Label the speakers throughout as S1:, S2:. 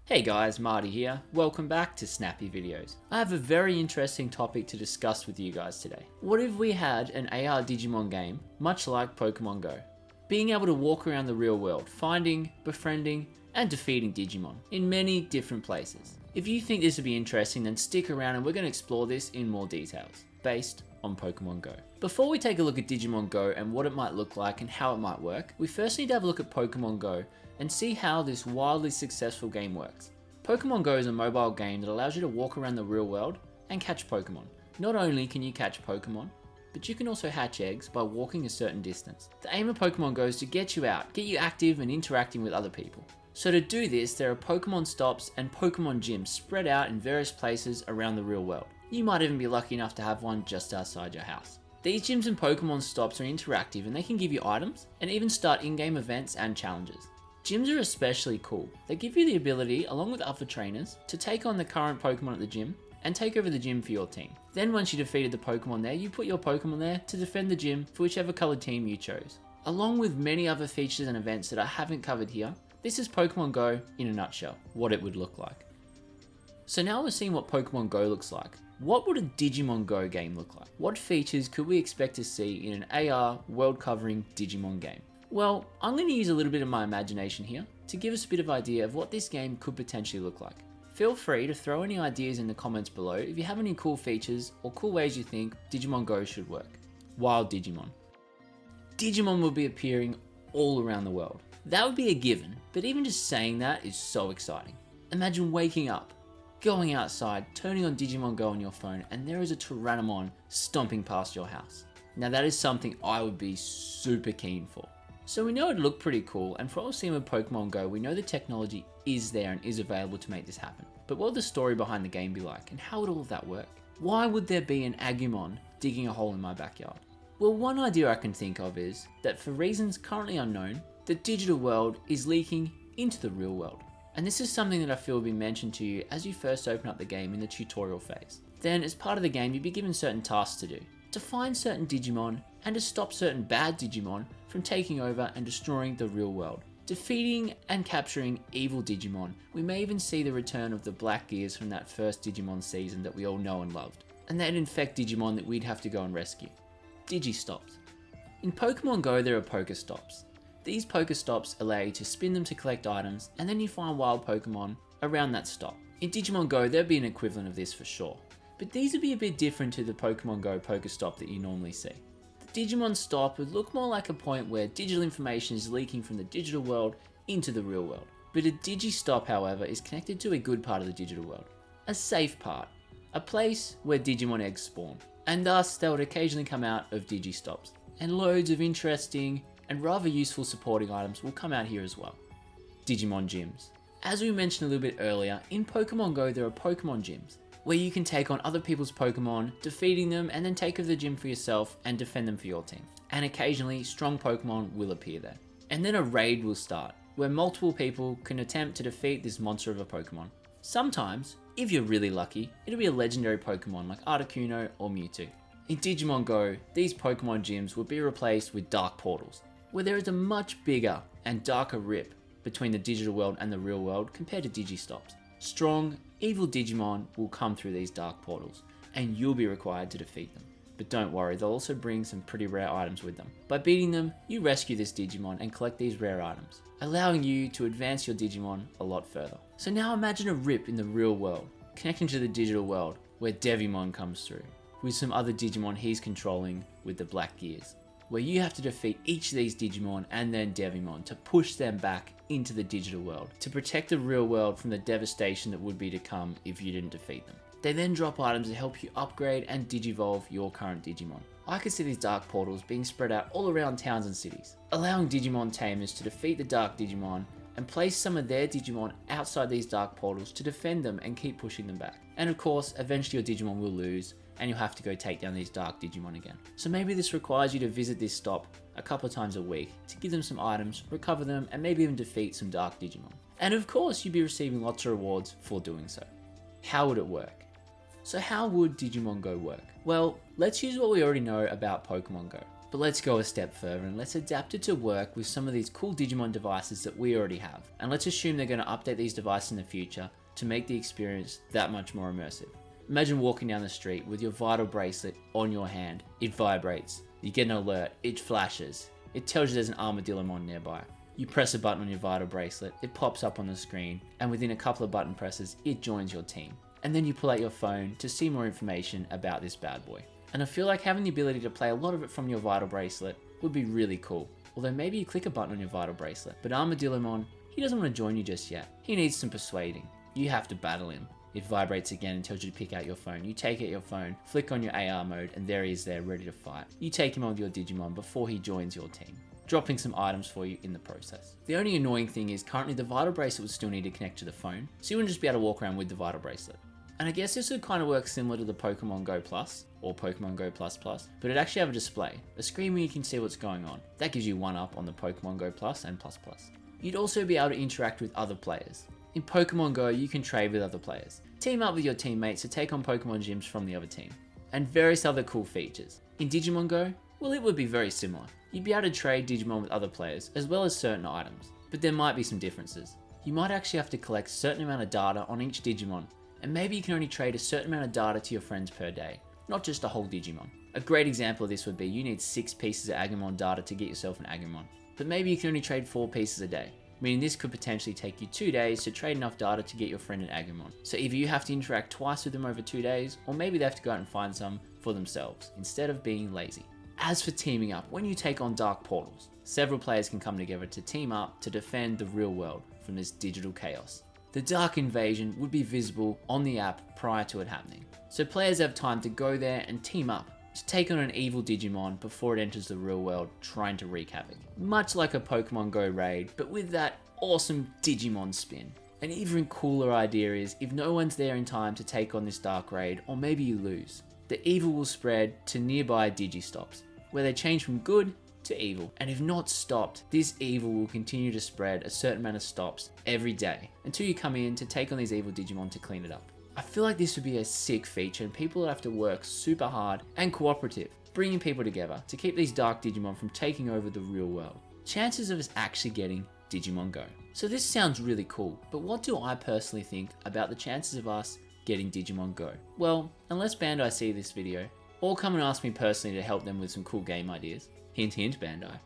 S1: Hey guys, Marty here. Welcome back to Snappy Videos. I have a very interesting topic to discuss with you guys today. What if we had an AR Digimon game, much like Pokemon Go? Being able to walk around the real world, finding, befriending, and defeating Digimon in many different places. If you think this would be interesting, then stick around and we're going to explore this in more details, based on Pokemon Go. Before we take a look at Digimon Go and what it might look like and how it might work, we first need to have a look at Pokemon Go and see how this wildly successful game works. Pokemon Go is a mobile game that allows you to walk around the real world and catch Pokemon. Not only can you catch Pokemon, but you can also hatch eggs by walking a certain distance. The aim of Pokemon Go is to get you out, get you active and interacting with other people. So to do this, there are Pokemon stops and Pokemon gyms spread out in various places around the real world. You might even be lucky enough to have one just outside your house. These gyms and Pokemon stops are interactive and they can give you items and even start in-game events and challenges. Gyms are especially cool. They give you the ability, along with other trainers, to take on the current Pokemon at the gym and take over the gym for your team. Then once you defeated the Pokemon there, you put your Pokemon there to defend the gym for whichever colored team you chose. Along with many other features and events that I haven't covered here, this is Pokemon Go in a nutshell, what it would look like. So now we're seeing what Pokemon Go looks like. What would a Digimon Go game look like? What features could we expect to see in an AR world-covering Digimon game? Well, I'm going to use a little bit of my imagination here to give us a bit of idea of what this game could potentially look like. Feel free to throw any ideas in the comments below if you have any cool features or cool ways you think Digimon Go should work. Wild Digimon. Digimon will be appearing all around the world. That would be a given, but even just saying that is so exciting. Imagine waking up, going outside, turning on Digimon Go on your phone, and there is a Tyrannomon stomping past your house. Now that is something I would be super keen for. So we know it'd look pretty cool, and for what we've seen with Pokemon Go, we know the technology is there and is available to make this happen. But what would the story behind the game be like, and how would all of that work? Why would there be an Agumon digging a hole in my backyard? Well, one idea I can think of is that for reasons currently unknown, the digital world is leaking into the real world. And this is something that I feel will be mentioned to you as you first open up the game in the tutorial phase. Then as part of the game, you'll be given certain tasks to do, to find certain Digimon and to stop certain bad Digimon from taking over and destroying the real world. Defeating and capturing evil Digimon. We may even see the return of the black gears from that first Digimon season that we all know and loved. And they'd infect Digimon that we'd have to go and rescue. Digistops. In Pokemon Go there are Pokestops. These Pokestops allow you to spin them to collect items and then you find wild Pokemon around that stop. In Digimon Go there'd be an equivalent of this for sure. But these would be a bit different to the Pokemon Go Pokestop that you normally see. The Digimon Stop would look more like a point where digital information is leaking from the digital world into the real world. But a Digistop, however, is connected to a good part of the digital world. A safe part. A place where Digimon eggs spawn. And thus, they would occasionally come out of Digistops. And loads of interesting and rather useful supporting items will come out here as well. Digimon Gyms. As we mentioned a little bit earlier, in Pokemon Go there are Pokemon Gyms, where you can take on other people's Pokemon, defeating them and then take over the gym for yourself and defend them for your team. And occasionally, strong Pokemon will appear there. And then a raid will start, where multiple people can attempt to defeat this monster of a Pokemon. Sometimes, if you're really lucky, it'll be a legendary Pokemon like Articuno or Mewtwo. In Digimon Go, these Pokemon gyms will be replaced with dark portals, where there is a much bigger and darker rip between the digital world and the real world compared to Digistops. Strong, evil Digimon will come through these dark portals, and you'll be required to defeat them. But don't worry, they'll also bring some pretty rare items with them. By beating them, you rescue this Digimon and collect these rare items, allowing you to advance your Digimon a lot further. So now imagine a rip in the real world, connecting to the digital world, where Devimon comes through, with some other Digimon he's controlling with the black gears, where you have to defeat each of these Digimon and then Devimon to push them back into the digital world, to protect the real world from the devastation that would be to come if you didn't defeat them. They then drop items to help you upgrade and digivolve your current Digimon. I could see these dark portals being spread out all around towns and cities, allowing Digimon tamers to defeat the dark Digimon and place some of their Digimon outside these dark portals to defend them and keep pushing them back. And of course, eventually your Digimon will lose and you'll have to go take down these dark Digimon again. So maybe this requires you to visit this stop a couple of times a week to give them some items, recover them, and maybe even defeat some dark Digimon. And of course, you'd be receiving lots of rewards for doing so. How would it work? So how would Digimon Go work? Well, let's use what we already know about Pokemon Go. But let's go a step further and let's adapt it to work with some of these cool Digimon devices that we already have. And let's assume they're going to update these devices in the future to make the experience that much more immersive. Imagine walking down the street with your Vital bracelet on your hand. It vibrates, you get an alert, it flashes, it tells you there's an Armadillomon nearby. You press a button on your Vital bracelet, it pops up on the screen, and within a couple of button presses, it joins your team. And then you pull out your phone to see more information about this bad boy. And I feel like having the ability to play a lot of it from your Vital bracelet would be really cool. Although maybe you click a button on your Vital bracelet, but Armadillomon, he doesn't want to join you just yet. He needs some persuading. You have to battle him. It vibrates again and tells you to pick out your phone. You take out your phone, flick on your AR mode, and there he is there, ready to fight. You take him on with your Digimon before he joins your team, dropping some items for you in the process. The only annoying thing is currently the Vital bracelet would still need to connect to the phone, so you wouldn't just be able to walk around with the Vital bracelet. And I guess this would kind of work similar to the Pokemon Go Plus, or Pokemon Go Plus Plus, but it'd actually have a display, a screen where you can see what's going on. That gives you one up on the Pokemon Go Plus and Plus Plus. You'd also be able to interact with other players. In Pokemon Go, you can trade with other players, team up with your teammates to take on Pokemon gyms from the other team, and various other cool features. In Digimon Go, well, it would be very similar. You'd be able to trade Digimon with other players, as well as certain items, but there might be some differences. You might actually have to collect a certain amount of data on each Digimon, and maybe you can only trade a certain amount of data to your friends per day, not just a whole Digimon. A great example of this would be you need 6 pieces of Agumon data to get yourself an Agumon, but maybe you can only trade 4 pieces a day, meaning this could potentially take you 2 days to trade enough data to get your friend an Agumon. So either you have to interact twice with them over 2 days, or maybe they have to go out and find some for themselves, instead of being lazy. As for teaming up, when you take on Dark Portals, several players can come together to team up to defend the real world from this digital chaos. The Dark Invasion would be visible on the app prior to it happening, so players have time to go there and team up to take on an evil Digimon before it enters the real world trying to wreak havoc. Much like a Pokemon Go raid, but with that awesome Digimon spin. An even cooler idea is, if no one's there in time to take on this dark raid, or maybe you lose, the evil will spread to nearby Digistops, where they change from good to evil. And if not stopped, this evil will continue to spread a certain amount of stops every day, until you come in to take on these evil Digimon to clean it up. I feel like this would be a sick feature, and people would have to work super hard and cooperative, bringing people together to keep these dark Digimon from taking over the real world. Chances of us actually getting Digimon Go. So this sounds really cool, but what do I personally think about the chances of us getting Digimon Go? Well, unless Bandai see this video, or come and ask me personally to help them with some cool game ideas, hint hint Bandai,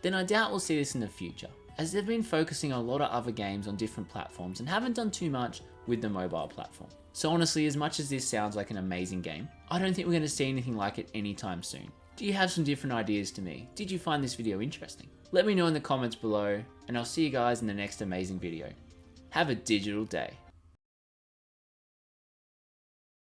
S1: then I doubt we'll see this in the future, as they've been focusing on a lot of other games on different platforms and haven't done too much with the mobile platform. So honestly, as much as this sounds like an amazing game, I don't think we're going to see anything like it anytime soon. Do you have some different ideas to me? Did you find this video interesting? Let me know in the comments below, and I'll see you guys in the next amazing video. Have a digital day.